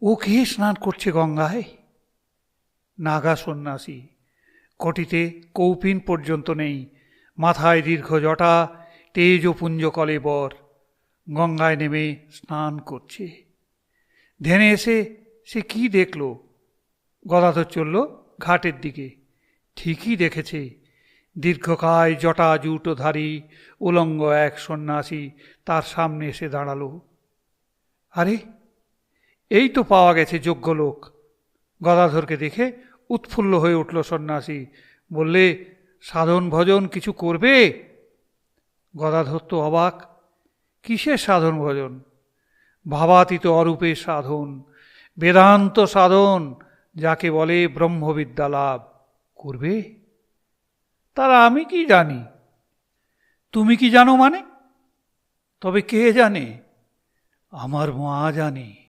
ও কে স্নান করছে গঙ্গায়? নাগা সন্ন্যাসী, কটিতে কৌপিন পর্যন্ত নেই, মাথায় দীর্ঘ জটা, তেজপুঞ্জ কলেবর, গঙ্গায় নেমে স্নান করছে। ধ্যানে এসে সে কি দেখল? গদাধর চলল ঘাটের দিকে। ঠিকই দেখেছে, দীর্ঘকায় জটা জুটোধারী উলঙ্গ এক সন্ন্যাসী তার সামনে এসে দাঁড়ালো। আরে, এই তো পাওয়া গেছে যোগ্য লোক। গদাধরকে দেখে উৎফুল্ল হয়ে উঠল সন্ন্যাসী, বললে, সাধন ভজন কিছু করবে? গদাধর তো অবাক। কিসের সাধন ভজন? ভাবাতীত অরূপের সাধন, বেদান্ত সাধন, যাকে বলে ব্রহ্মবিদ্যা লাভ করবে। তারা আমি কি জানি? তুমি কি জানো মানে? তবে কে জানে? আমার মা জানে।